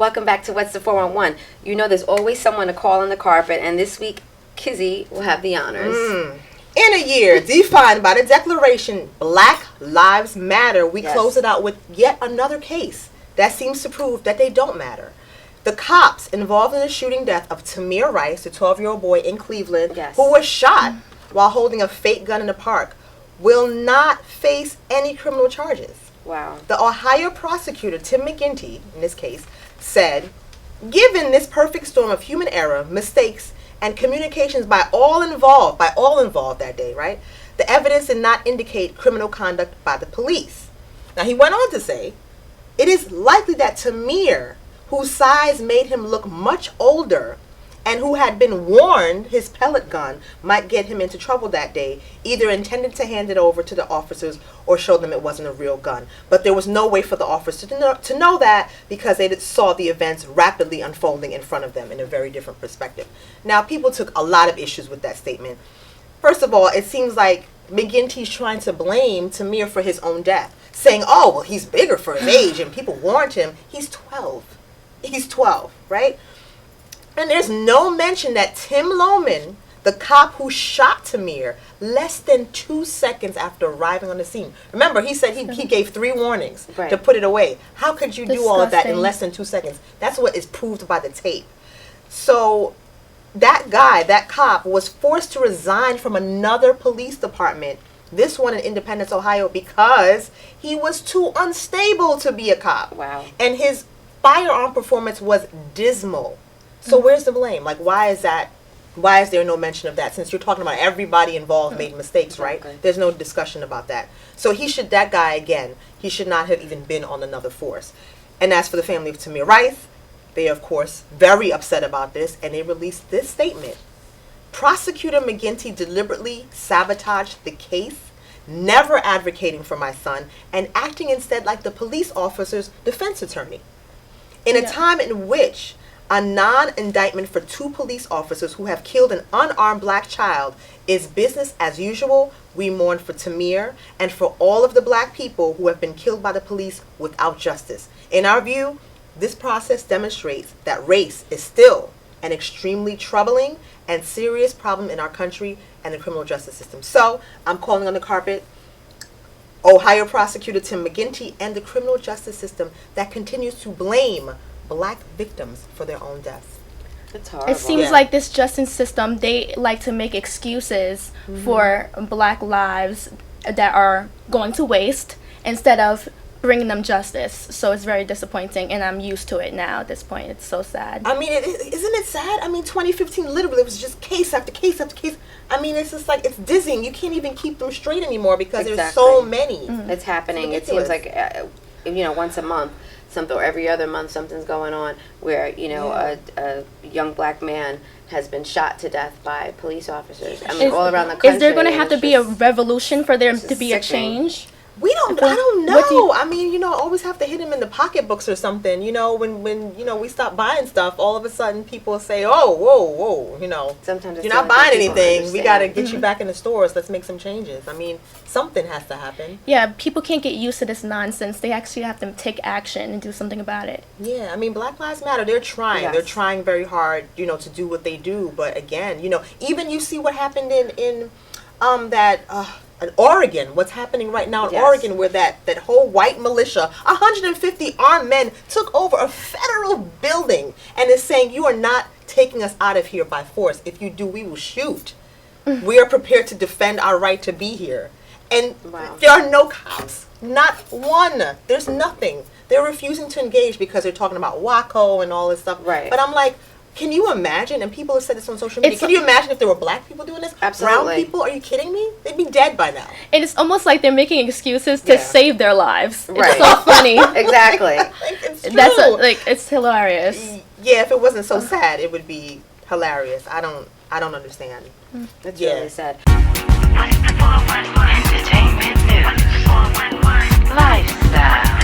welcome back to What's the 411. You know there's always someone to call on the carpet, and this week, Kizzy will have the honors. In a year defined by the declaration Black Lives Matter, we close it out with yet another case that seems to prove that they don't matter. The cops involved in the shooting death of Tamir Rice, the 12-year-old boy in Cleveland, who was shot while holding a fake gun in the park, will not face any criminal charges. Wow. The Ohio prosecutor, Tim McGinty, in this case, said, given this perfect storm of human error, mistakes, and communications by all involved that day, right? The evidence did not indicate criminal conduct by the police. Now, he went on to say, it is likely that Tamir, whose size made him look much older, and who had been warned his pellet gun might get him into trouble that day, either intended to hand it over to the officers or show them it wasn't a real gun. But there was no way for the officers to know that because they saw the events rapidly unfolding in front of them in a very different perspective. Now, people took a lot of issues with that statement. First of all, it seems like McGinty's trying to blame Tamir for his own death, saying, oh, well, he's bigger for his age and people warned him. He's 12. He's 12, right? And there's no mention that Tim Loman, the cop who shot Tamir, less than 2 seconds after arriving on the scene. Remember, he said he gave 3 warnings to put it away. How could you do all of that in less than 2 seconds? That's what is proved by the tape. So that guy, that cop, was forced to resign from another police department, this one in Independence, Ohio, because he was too unstable to be a cop. Wow. And his firearm performance was dismal. So where's the blame? Like, why is there no mention of that? Since you're talking about everybody involved made mistakes, right? There's no discussion about that. So that guy, again, he should not have even been on another force. And as for the family of Tamir Rice, they are, of course, very upset about this, and they released this statement. Prosecutor McGinty deliberately sabotaged the case, never advocating for my son, and acting instead like the police officer's defense attorney. In a time in which a non-indictment for 2 police officers who have killed an unarmed black child is business as usual, we mourn for Tamir and for all of the black people who have been killed by the police without justice. In our view, this process demonstrates that race is still an extremely troubling and serious problem in our country and the criminal justice system. So, I'm calling on the carpet Ohio prosecutor Tim McGinty and the criminal justice system that continues to blame black victims for their own deaths. It's horrible. It seems like this justice system, they like to make excuses for black lives that are going to waste instead of bringing them justice. So it's very disappointing, and I'm used to it now at this point. It's so sad. I mean, isn't it sad? I mean, 2015, literally, it was just case after case after case. I mean, it's just like, it's dizzying. You can't even keep them straight anymore because there's so many. It's happening. It seems like, once a month, or every other month, something's going on where, a young black man has been shot to death by police officers. I mean, all around the country. Is there going to have to be a revolution for there to be a change? I don't know. I mean, always have to hit him in the pocketbooks or something. When we stop buying stuff, all of a sudden people say, oh, whoa, sometimes you're not buying anything. We got to get you back in the stores. Let's make some changes. I mean, something has to happen. Yeah, people can't get used to this nonsense. They actually have to take action and do something about it. Yeah, I mean, Black Lives Matter. They're trying. Yes. They're trying very hard, to do what they do. But again, even you see what happened in Oregon, what's happening right now in Oregon, where that whole white militia, 150 armed men, took over a federal building and is saying, you are not taking us out of here by force. If you do, we will shoot. We are prepared to defend our right to be here. And there are no cops. Not one. There's nothing. They're refusing to engage because they're talking about WACO and all this stuff. Right. But I'm like, can you imagine, and people have said this on social media, can you imagine if there were black people doing this? Absolutely. Brown people? Are you kidding me? They'd be dead by now. And it's almost like they're making excuses to save their lives. Right. It's so funny. Exactly. It's true. It's hilarious. Yeah, if it wasn't so sad, it would be hilarious. I don't understand. It's really sad. Entertainment news. Lifestyle.